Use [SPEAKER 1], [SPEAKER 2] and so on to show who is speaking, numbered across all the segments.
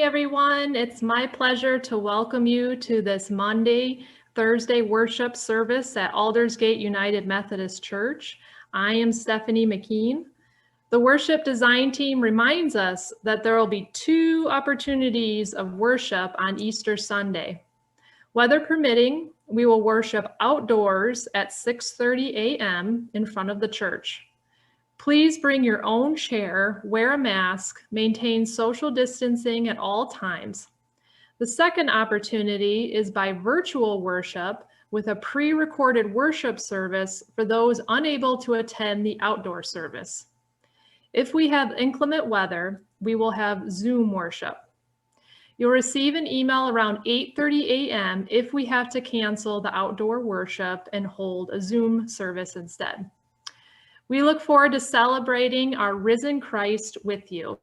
[SPEAKER 1] everyone. It's my pleasure to welcome you to this Monday, Thursday worship service at Aldersgate United Methodist Church. I am Stephanie McKean. The worship design team reminds us that there will be 2 opportunities of worship on Easter Sunday. Weather permitting, we will worship outdoors at 6:30 a.m. in front of the church. Please bring your own chair, wear a mask, maintain social distancing at all times. The second opportunity is by virtual worship with a pre-recorded worship service for those unable to attend the outdoor service. If we have inclement weather, we will have Zoom worship. You'll receive an email around 8:30 a.m. if we have to cancel the outdoor worship and hold a Zoom service instead. We look forward to celebrating our risen Christ with you.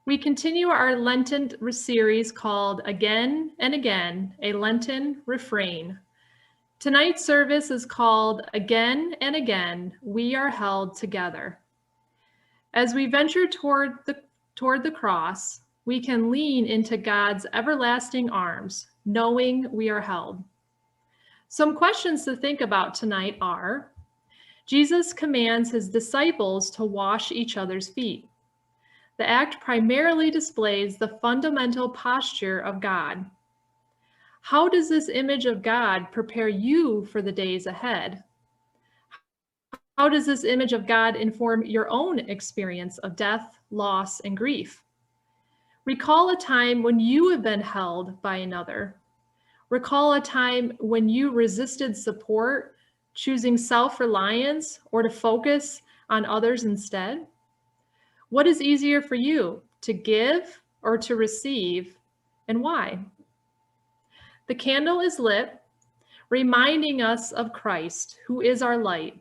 [SPEAKER 1] We continue our Lenten series called Again and Again, a Lenten Refrain. Tonight's service is called Again and Again, We Are Held Together. As we venture toward the cross, we can lean into God's everlasting arms, knowing we are held. Some questions to think about tonight are: Jesus commands his disciples to wash each other's feet. The act primarily displays the fundamental posture of God. How does this image of God prepare you for the days ahead? How does this image of God inform your own experience of death, loss, and grief? Recall a time when you have been held by another. Recall a time when you resisted support, choosing self-reliance or to focus on others instead? What is easier for you, to give or to receive, and why? The candle is lit, reminding us of Christ, who is our light.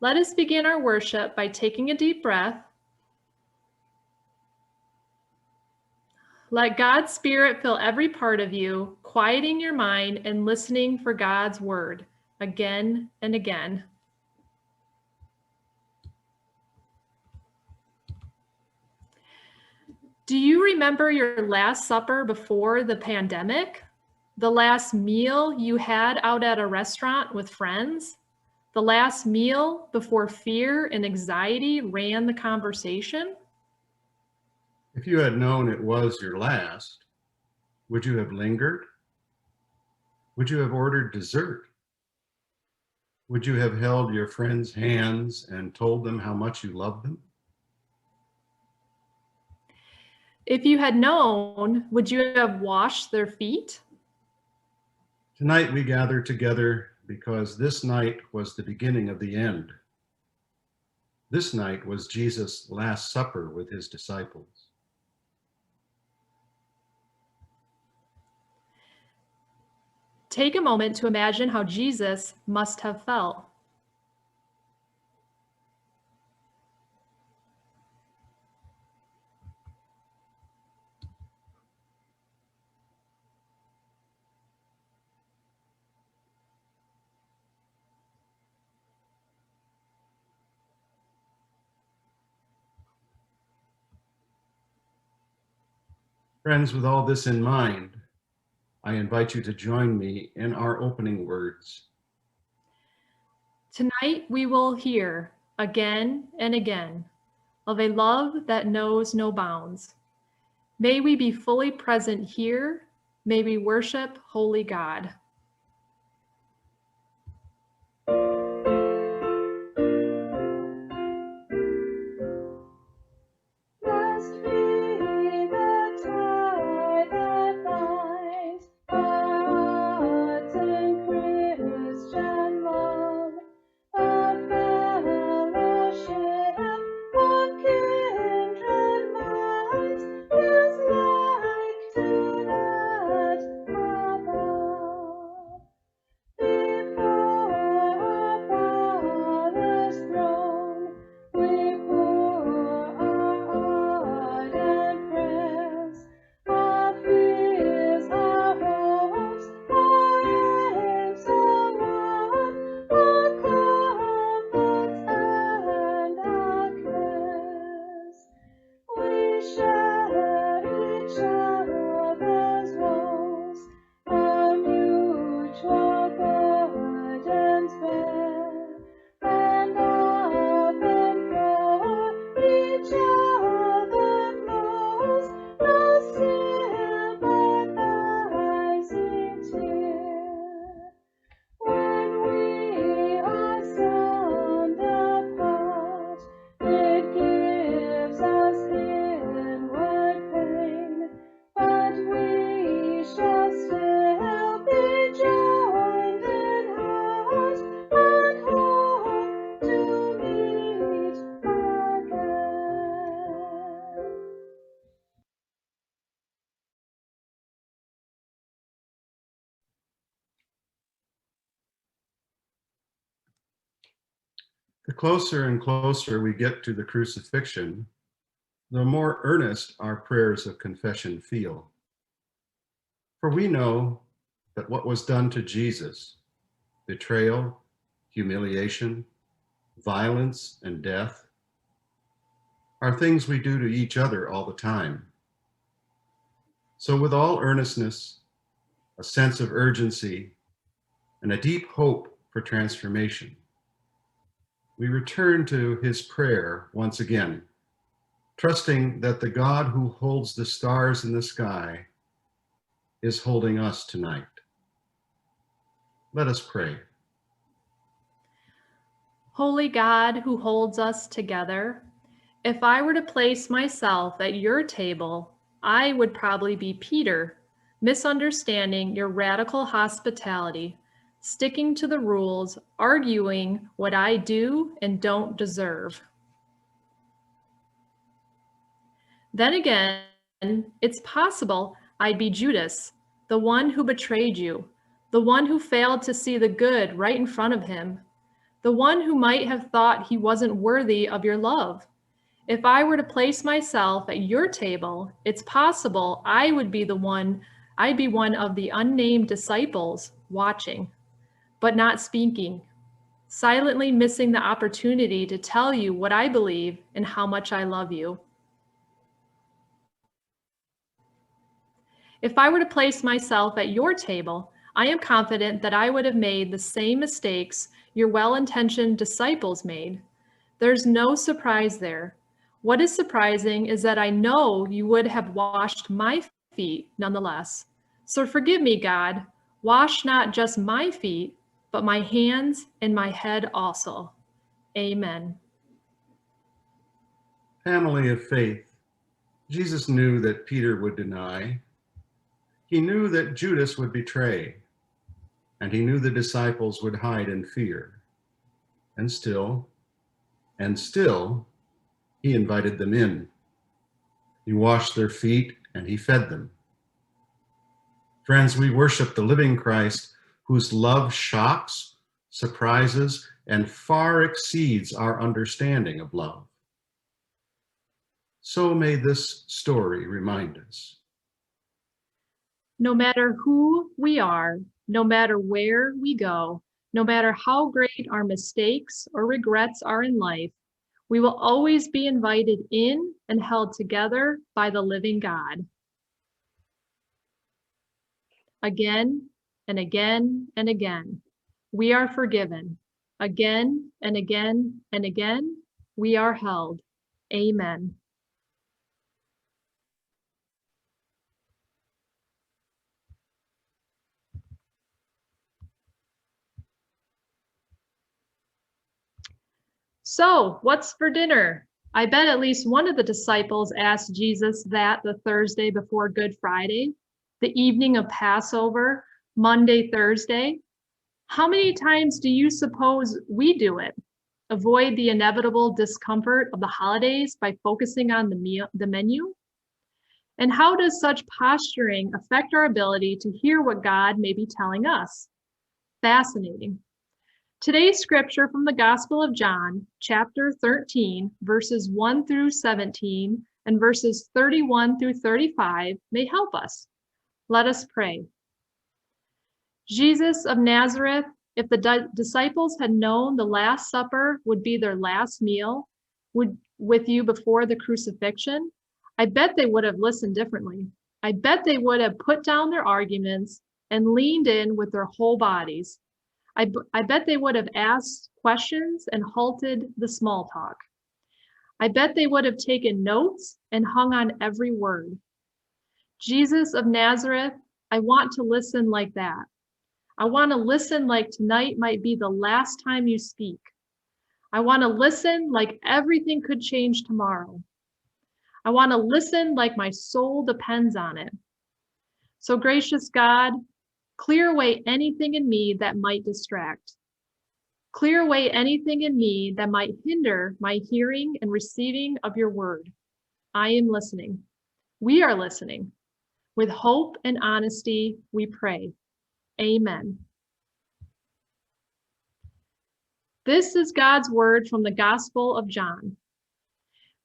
[SPEAKER 1] Let us begin our worship by taking a deep breath. Let God's Spirit fill every part of you, quieting your mind and listening for God's word again and again. Do you remember your last supper before the pandemic? The last meal you had out at a restaurant with friends? The last meal before fear and anxiety ran the conversation?
[SPEAKER 2] If you had known it was your last, would you have lingered? Would you have ordered dessert? Would you have held your friends' hands and told them how much you loved them?
[SPEAKER 1] If you had known, would you have washed their feet?
[SPEAKER 2] Tonight we gather together because this night was the beginning of the end. This night was Jesus' Last Supper with his disciples.
[SPEAKER 1] Take a moment to imagine how Jesus must have felt.
[SPEAKER 2] Friends, with all this in mind, I invite you to join me in our opening words.
[SPEAKER 1] Tonight we will hear again and again of a love that knows no bounds. May we be fully present here. May we worship Holy God.
[SPEAKER 2] The closer and closer we get to the crucifixion, the more earnest our prayers of confession feel. For we know that what was done to Jesus, betrayal, humiliation, violence, and death, are things we do to each other all the time. So with all earnestness, a sense of urgency, and a deep hope for transformation, we return to his prayer once again, trusting that the God who holds the stars in the sky is holding us tonight. Let us pray.
[SPEAKER 1] Holy God who holds us together, if I were to place myself at your table, I would probably be Peter, misunderstanding your radical hospitality, sticking to the rules, arguing what I do and don't deserve. Then again, it's possible I'd be Judas, the one who betrayed you, the one who failed to see the good right in front of him, the one who might have thought he wasn't worthy of your love. If I were to place myself at your table, it's possible I'd be one of the unnamed disciples watching, but not speaking, silently missing the opportunity to tell you what I believe and how much I love you. If I were to place myself at your table, I am confident that I would have made the same mistakes your well-intentioned disciples made. There's no surprise there. What is surprising is that I know you would have washed my feet nonetheless. So forgive me, God. Wash not just my feet, but my hands and my head also. Amen.
[SPEAKER 2] Family of faith, Jesus knew that Peter would deny. He knew that Judas would betray, and he knew the disciples would hide in fear. And still, he invited them in. He washed their feet and he fed them. Friends, we worship the living Christ whose love shocks, surprises, and far exceeds our understanding of love. So may this story remind us.
[SPEAKER 1] No matter who we are, no matter where we go, no matter how great our mistakes or regrets are in life, we will always be invited in and held together by the living God. Again and again and again, we are forgiven. Again and again and again, we are held. Amen. So, what's for dinner? I bet at least one of the disciples asked Jesus that the Thursday before Good Friday, the evening of Passover, Monday, Thursday. How many times do you suppose we do it? Avoid the inevitable discomfort of the holidays by focusing on the menu? And how does such posturing affect our ability to hear what God may be telling us? Fascinating. Today's scripture from the Gospel of John, chapter 13, verses 1 through 17, and verses 31 through 35 may help us. Let us pray. Jesus of Nazareth, if the disciples had known the Last Supper would be their last meal with you before the crucifixion, I bet they would have listened differently. I bet they would have put down their arguments and leaned in with their whole bodies. I bet they would have asked questions and halted the small talk. I bet they would have taken notes and hung on every word. Jesus of Nazareth, I want to listen like that. I want to listen like tonight might be the last time you speak. I want to listen like everything could change tomorrow. I want to listen like my soul depends on it. So gracious God, clear away anything in me that might distract. Clear away anything in me that might hinder my hearing and receiving of your word. I am listening. We are listening. With hope and honesty, we pray. Amen. This is God's word from the Gospel of John.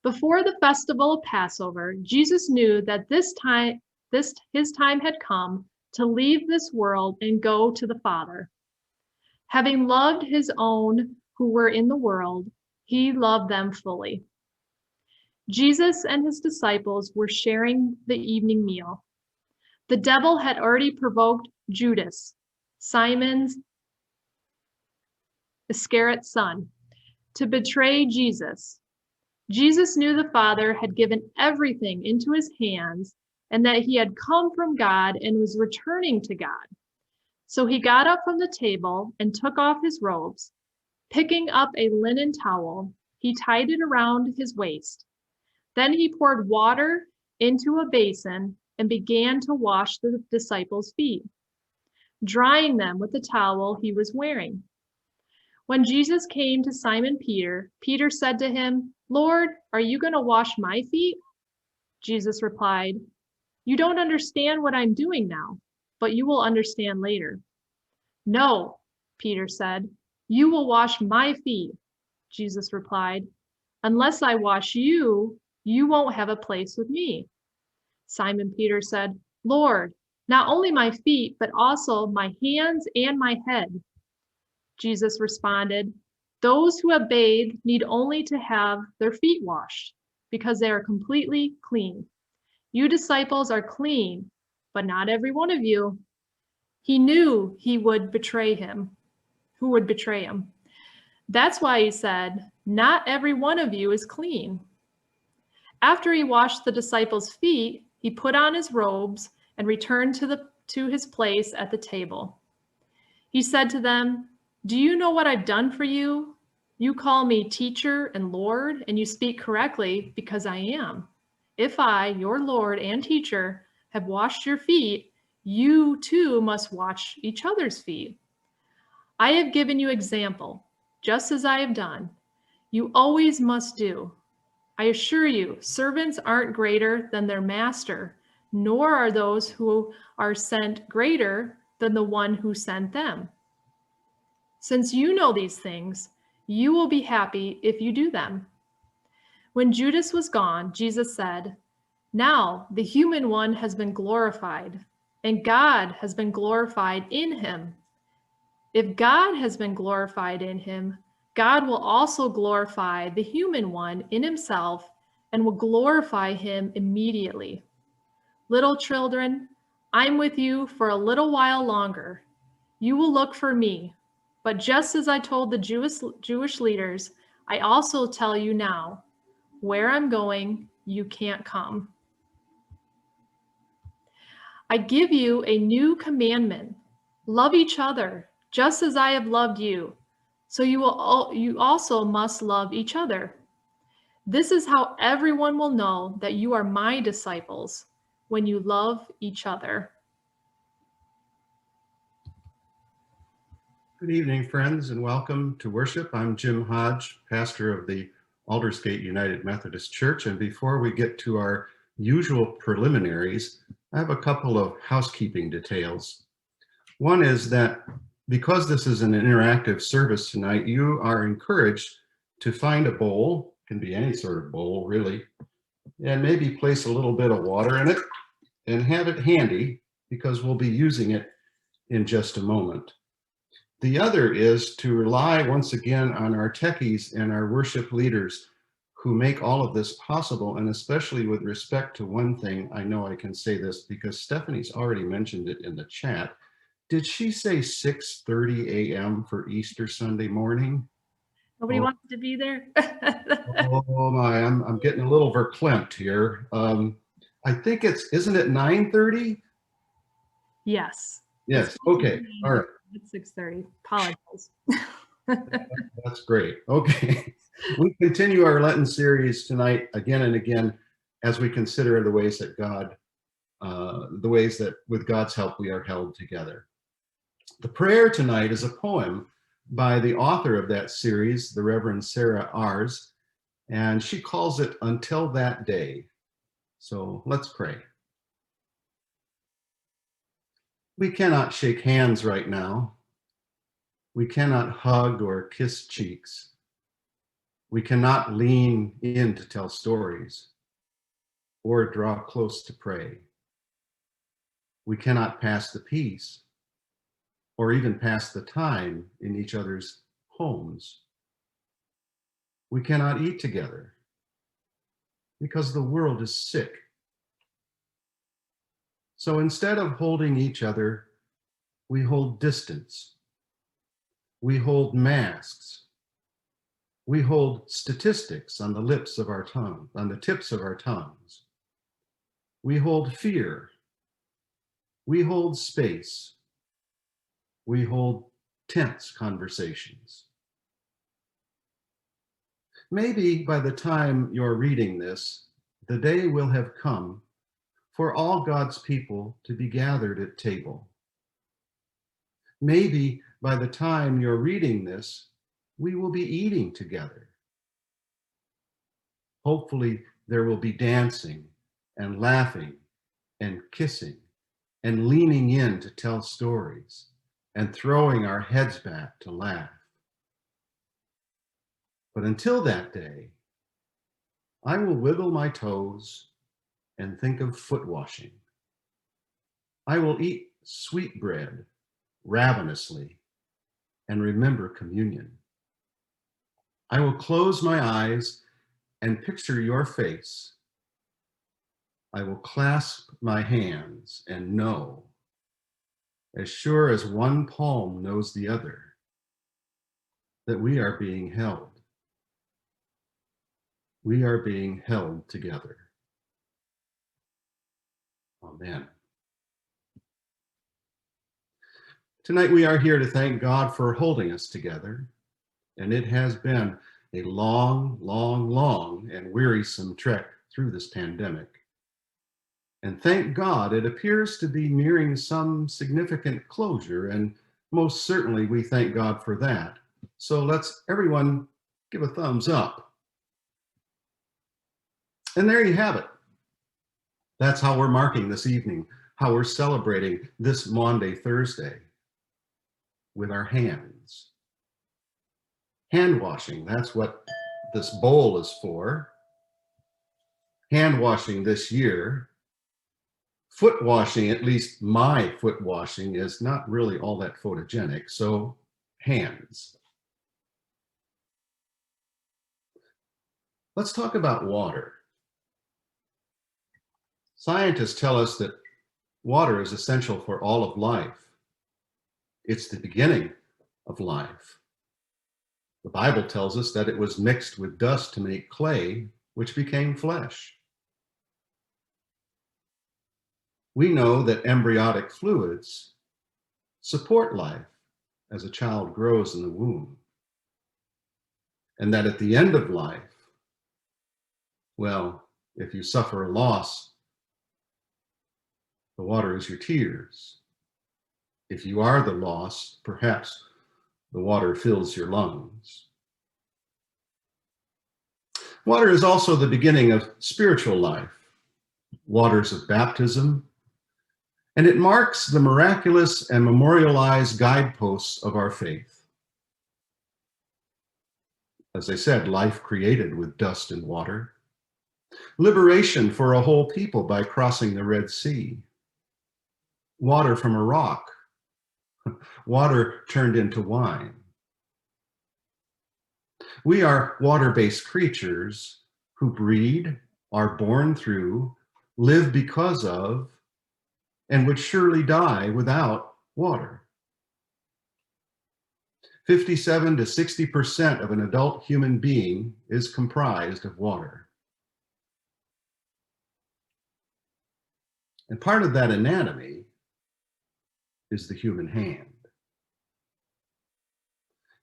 [SPEAKER 1] Before the festival of Passover, Jesus knew that his time had come to leave this world and go to the Father. Having loved his own who were in the world, he loved them fully. Jesus and his disciples were sharing the evening meal. The devil had already provoked Judas, Simon Iscariot's son, to betray Jesus. Jesus knew the Father had given everything into his hands and that he had come from God and was returning to God. So he got up from the table and took off his robes. Picking up a linen towel, he tied it around his waist. Then he poured water into a basin and began to wash the disciples' feet, drying them with the towel he was wearing. When Jesus came to Simon Peter, Peter said to him, "Lord, are you going to wash my feet?" Jesus replied, "You don't understand what I'm doing now, but you will understand later." "No," Peter said, "you will wash my feet." Jesus replied, "Unless I wash you, you won't have a place with me." Simon Peter said, "Lord, not only my feet, but also my hands and my head." Jesus responded, "Those who have bathed need only to have their feet washed, because they are completely clean. You disciples are clean, but not every one of you." He knew he would betray him, who would betray him. That's why he said, "Not every one of you is clean." After he washed the disciples' feet, he put on his robes and returned to his place at the table. He said to them, "Do you know what I've done for you? You call me teacher and Lord, and you speak correctly because I am. If I, your Lord and teacher, have washed your feet, you too must wash each other's feet. I have given you example, just as I have done. You always must do. I assure you, servants aren't greater than their master, nor are those who are sent greater than the one who sent them. Since you know these things, you will be happy if you do them." When Judas was gone, Jesus said, "Now the human one has been glorified, and God has been glorified in him. If God has been glorified in him, God will also glorify the human one in himself and will glorify him immediately. Little children, I'm with you for a little while longer. You will look for me. But just as I told the Jewish leaders, I also tell you now, where I'm going, you can't come. I give you a new commandment. Love each other, just as I have loved you. So you also must love each other. This is how everyone will know that you are my disciples, when you love each other.
[SPEAKER 2] Good evening, friends, and welcome to worship. I'm Jim Hodge, pastor of the Aldersgate United Methodist Church. And before we get to our usual preliminaries, I have a couple of housekeeping details. One is that because this is an interactive service tonight, you are encouraged to find a bowl, can be any sort of bowl really, and maybe place a little bit of water in it and have it handy because we'll be using it in just a moment. The other is to rely once again on our techies and our worship leaders who make all of this possible, and especially with respect to one thing, I know I can say this because Stephanie's already mentioned it in the chat. Did she say 6:30 a.m. for Easter Sunday morning?
[SPEAKER 1] Nobody wants to be there?
[SPEAKER 2] Oh my, I'm getting a little verklempt here. I think isn't it 9:30?
[SPEAKER 1] Yes.
[SPEAKER 2] Yes, okay, all right.
[SPEAKER 1] It's 6:30. Apologize.
[SPEAKER 2] That's great. Okay. We continue our Lenten series tonight again and again as we consider the ways that with God's help we are held together. The prayer tonight is a poem by the author of that series, the Reverend Sarah Ars, and she calls it Until That Day. So let's pray. We cannot shake hands right now. We cannot hug or kiss cheeks. We cannot lean in to tell stories or draw close to pray. We cannot pass the peace or even pass the time in each other's homes. We cannot eat together because the world is sick. So instead of holding each other, we hold distance. We hold masks. We hold statistics on the lips of our tongue, on the tips of our tongues. We hold fear. We hold space. We hold tense conversations. Maybe by the time you're reading this, the day will have come for all God's people to be gathered at table. Maybe by the time you're reading this, we will be eating together. Hopefully, there will be dancing and laughing and kissing and leaning in to tell stories and throwing our heads back to laugh. But until that day, I will wiggle my toes and think of foot washing. I will eat sweet bread ravenously and remember communion. I will close my eyes and picture your face. I will clasp my hands and know, as sure as one palm knows the other, that we are being held. We are being held together. Amen. Tonight we are here to thank God for holding us together, and it has been a long, long, long and wearisome trek through this pandemic. And thank God it appears to be nearing some significant closure, and most certainly we thank God for that. So let's everyone give a thumbs up. And there you have it. That's how we're marking this evening, how we're celebrating this Maundy, Thursday, with our hands. Hand washing, that's what this bowl is for. Hand washing this year. Foot washing, at least my foot washing, is not really all that photogenic, so hands. Let's talk about water. Scientists tell us that water is essential for all of life. It's the beginning of life. The Bible tells us that it was mixed with dust to make clay, which became flesh. We know that embryonic fluids support life as a child grows in the womb. And that at the end of life, well, if you suffer a loss, the water is your tears. If you are the loss, perhaps the water fills your lungs. Water is also the beginning of spiritual life, waters of baptism, and it marks the miraculous and memorialized guideposts of our faith. As I said, life created with dust and water, liberation for a whole people by crossing the Red Sea, water from a rock, water turned into wine. We are water-based creatures who breed, are born through, live because of, and would surely die without water. 57 to 60% of an adult human being is comprised of water. And part of that anatomy is the human hand.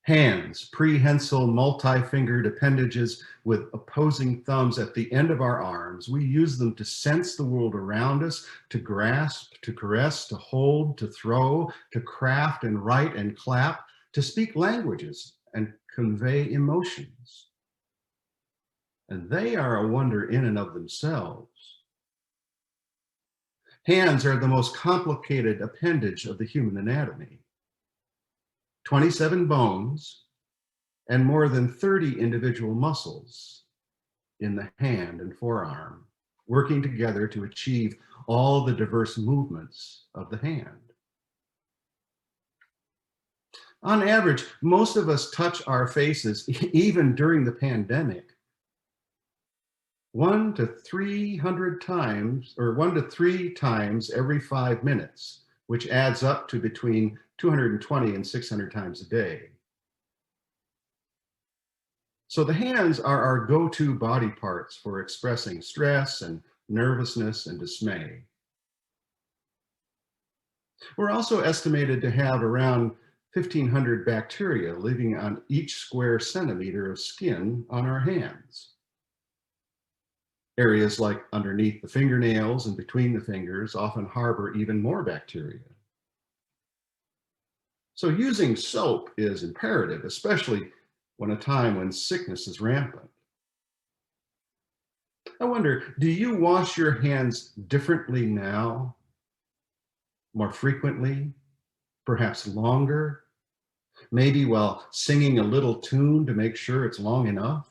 [SPEAKER 2] Hands, prehensile, multi-fingered appendages with opposing thumbs at the end of our arms. We use them to sense the world around us, to grasp, to caress, to hold, to throw, to craft and write and clap, to speak languages and convey emotions. And they are a wonder in and of themselves. Hands are the most complicated appendage of the human anatomy. 27 bones, and more than 30 individual muscles in the hand and forearm, working together to achieve all the diverse movements of the hand. On average, most of us touch our faces, even during the pandemic, 1 to 300 times, or 1 to 3 times every 5 minutes, which adds up to between 220 and 600 times a day. So the hands are our go-to body parts for expressing stress and nervousness and dismay. We're also estimated to have around 1,500 bacteria living on each square centimeter of skin on our hands. Areas like underneath the fingernails and between the fingers often harbor even more bacteria. So using soap is imperative, especially when a time when sickness is rampant. I wonder, do you wash your hands differently now? More frequently? Perhaps longer? Maybe while singing a little tune to make sure it's long enough?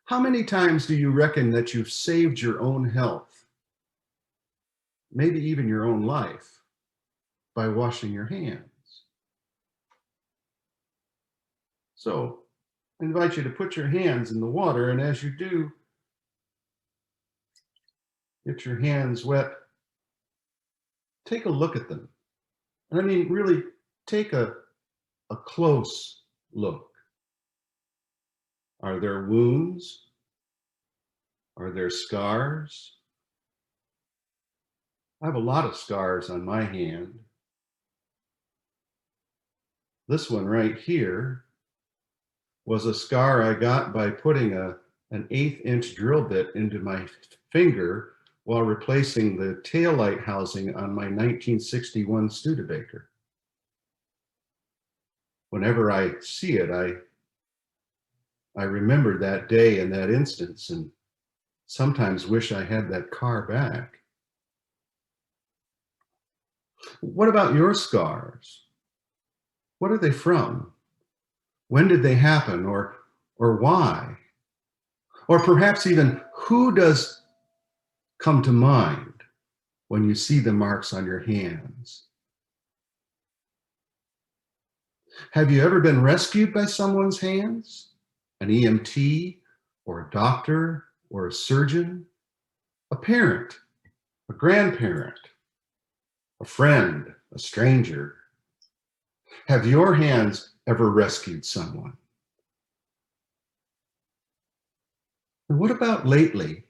[SPEAKER 2] How many times do you reckon that you've saved your own health, maybe even your own life, by washing your hands? So I invite you to put your hands in the water, and as you do, get your hands wet, take a look at them. And I mean, really take a close look. Are there wounds? Are there scars? I have a lot of scars on my hand. This one right here was a scar I got by putting an 1/8-inch drill bit into my finger while replacing the taillight housing on my 1961 Studebaker. Whenever I see it, I remember that day and that instance, and sometimes wish I had that car back. What about your scars? What are they from? When did they happen, or why? Or perhaps even, who does come to mind when you see the marks on your hands? Have you ever been rescued by someone's hands? An EMT, or a doctor, or a surgeon? A parent, a grandparent, a friend, a stranger? Have your hands ever rescued someone? And what about lately?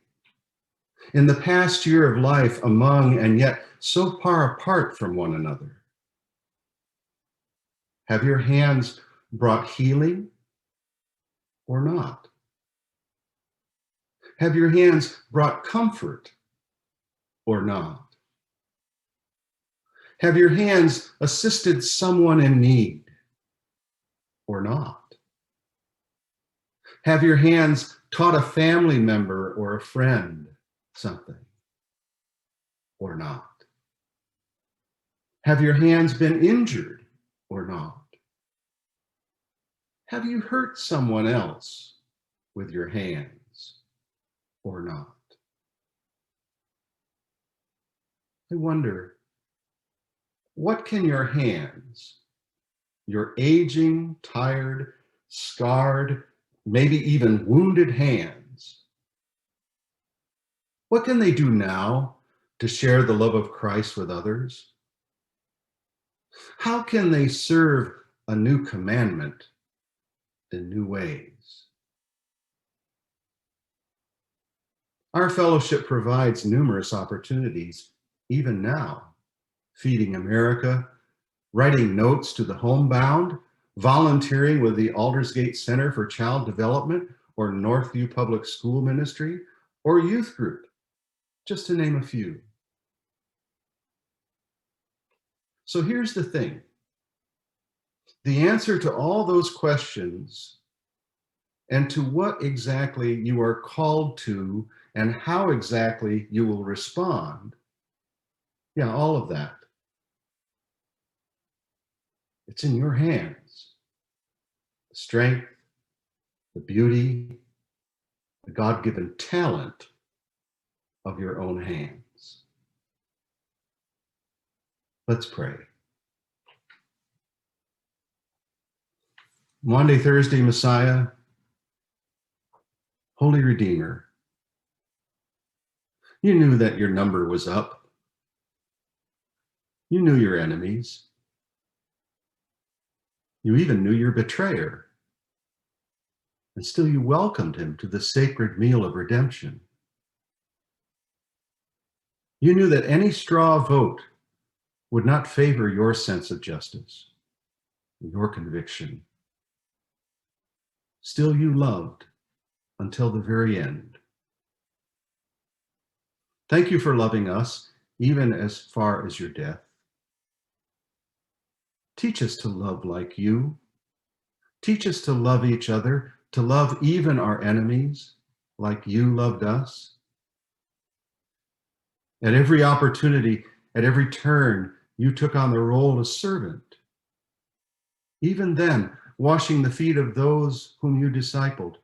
[SPEAKER 2] In the past year of life, among and yet so far apart from one another? Have your hands brought healing or not? Have your hands brought comfort or not? Have your hands assisted someone in need or not? Have your hands taught a family member or a friend something or not? Have your hands been injured or not? Have you hurt someone else with your hands or not? I wonder, what can your hands, your aging, tired, scarred, maybe even wounded hands, what can they do now to share the love of Christ with others? How can they serve a new commandment in new ways? Our fellowship provides numerous opportunities, even now. Feeding America, writing notes to the homebound, volunteering with the Aldersgate Center for Child Development or Northview Public School Ministry, or youth group, just to name a few. So here's the thing. The answer to all those questions and to what exactly you are called to and how exactly you will respond, yeah, all of that, It's in your hands. The strength, the beauty, the God-given talent of your own hands. Let's pray. Maundy, Thursday, Messiah, Holy Redeemer, you knew that your number was up. You knew your enemies. You even knew your betrayer. And still you welcomed him to the sacred meal of redemption. You knew that any straw vote would not favor your sense of justice, your conviction. Still you loved until the very end. Thank you for loving us, even as far as your death. Teach us to love like you. Teach us to love each other, to love even our enemies like you loved us. At every opportunity, at every turn, you took on the role of servant. Even then, washing the feet of those whom you discipled,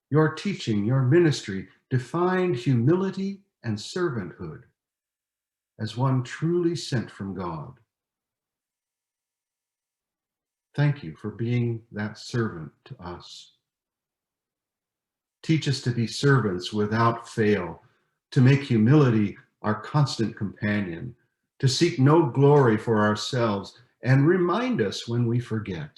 [SPEAKER 2] your teaching, your ministry defined humility and servanthood as one truly sent from God. Thank you for being that servant to us. Teach us to be servants without fail, to make humility our constant companion, to seek no glory for ourselves, and remind us when we forget.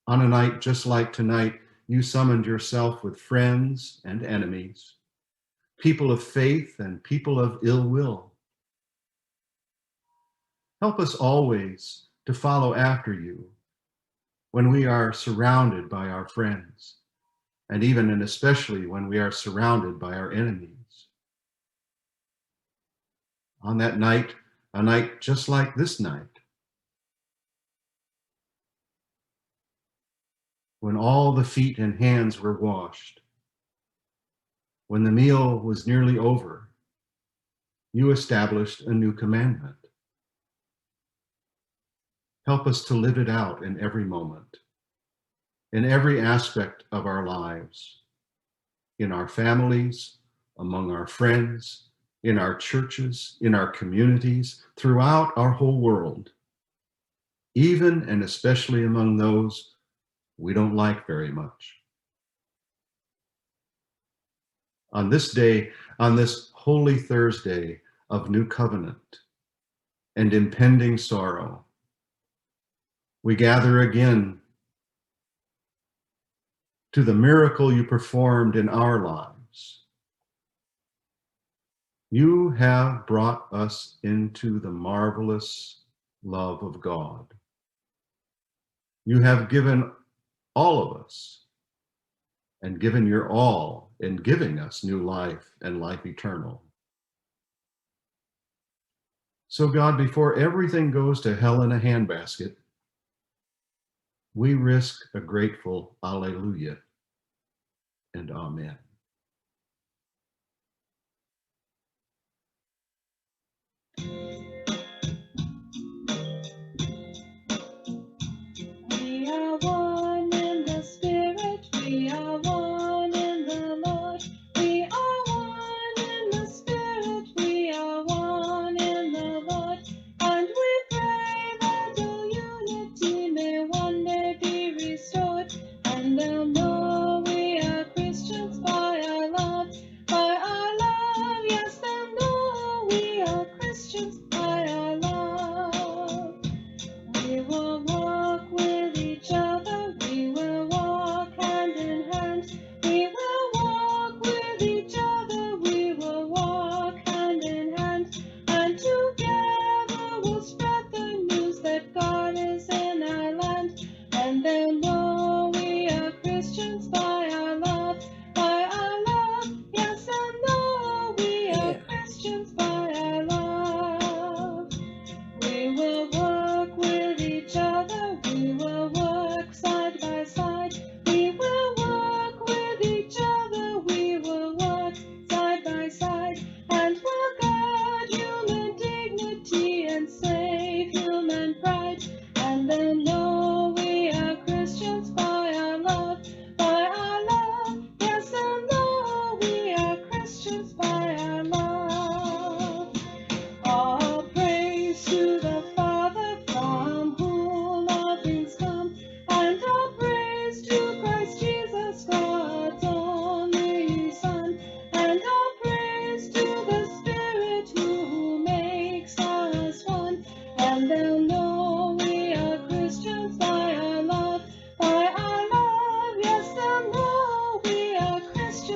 [SPEAKER 2] On a night just like tonight, you summoned yourself with friends and enemies, people of faith and people of ill will. Help us always to follow after you when we are surrounded by our friends, and even and especially when we are surrounded by our enemies. On that night, a night just like this night, when all the feet and hands were washed, when the meal was nearly over, you established a new commandment. Help us to live it out in every moment, in every aspect of our lives, in our families, among our friends, in our churches, in our communities, throughout our whole world, even and especially among those we don't like very much. On this day, on this Holy Thursday of New Covenant and impending sorrow, we gather again to the miracle you performed in our lives. You have brought us into the marvelous love of God. You have given all of us and given your all in giving us new life and life eternal. So God, before everything goes to hell in a handbasket, we risk a grateful Alleluia and Amen.
[SPEAKER 3] We are one in the Spirit, we are one in the Lord. We are one in the Spirit, we are one in the Lord. And we pray that your unity may one day be restored. And they'll know we are Christians by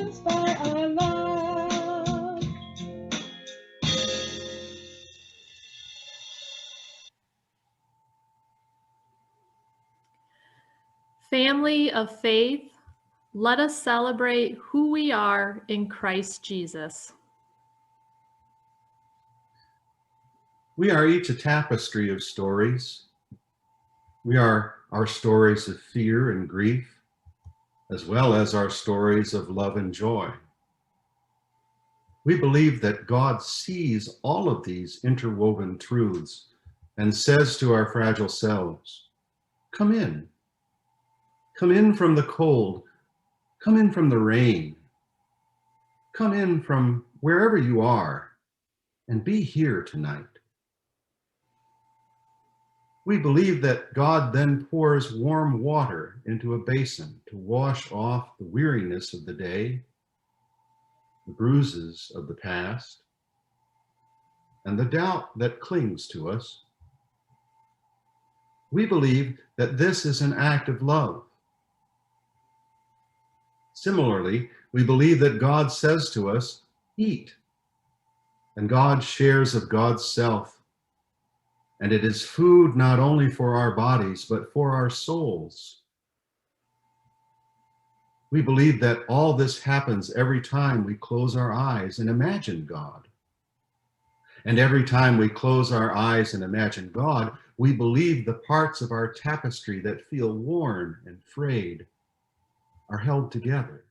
[SPEAKER 3] hearts by our love.
[SPEAKER 1] Family of faith, let us celebrate who we are in Christ Jesus.
[SPEAKER 2] We are each a tapestry of stories. We are our stories of fear and grief, as well as our stories of love and joy. We believe that God sees all of these interwoven truths and says to our fragile selves, come in from the cold, come in from the rain, come in from wherever you are and be here tonight. We believe that God then pours warm water into a basin to wash off the weariness of the day, the bruises of the past, and the doubt that clings to us. We believe that this is an act of love. Similarly, we believe that God says to us, eat, and God shares of God's self. And it is food not only for our bodies, but for our souls. We believe that all this happens every time we close our eyes and imagine God. And every time we close our eyes and imagine God, we believe the parts of our tapestry that feel worn and frayed are held together.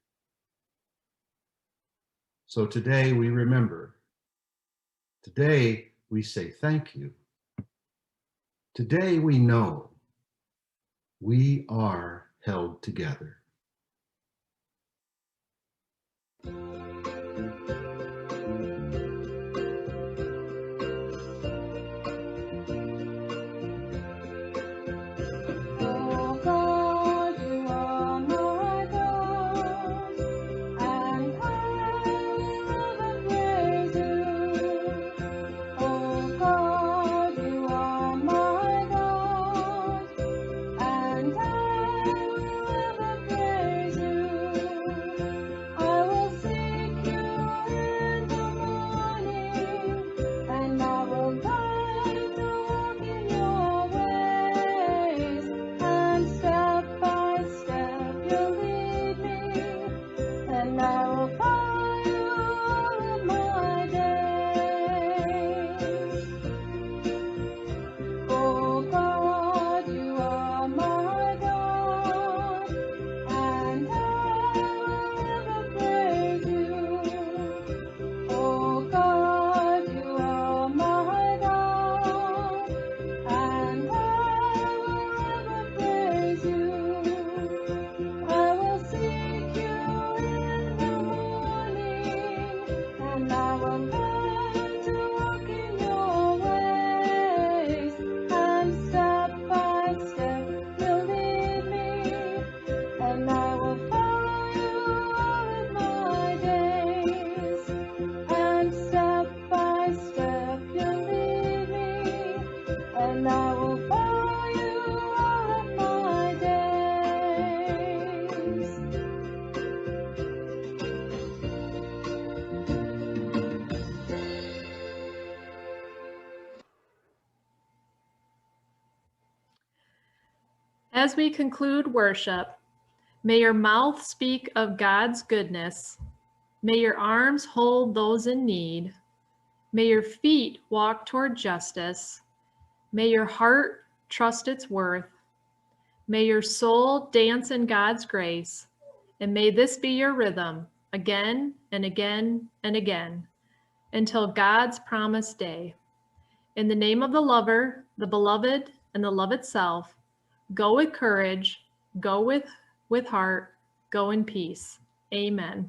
[SPEAKER 2] So today we remember. Today we say thank you. Today we know we are held together.
[SPEAKER 3] Oh God, you are my God, and I will ever praise you. Oh God, you are my God, and I will ever praise you. I will seek you in the morning, and I will learn to walk in your ways. And step by step you'll lead me, and I will follow you all of my days. Oh God, you are my God, and I will ever praise you. Oh God, you are my God, and I will ever praise you. I will seek you in the morning, and I will learn to walk in your ways. And step by step you'll lead me, and I will follow you all of my days. And step by step you'll lead me, and I will follow you all of my days.
[SPEAKER 1] As we conclude worship, may your mouth speak of God's goodness. May your arms hold those in need. May your feet walk toward justice. May your heart trust its worth. May your soul dance in God's grace. And may this be your rhythm again and again and again until God's promised day. In the name of the lover, the beloved, and the love itself, go with courage, go with heart, go in peace. Amen.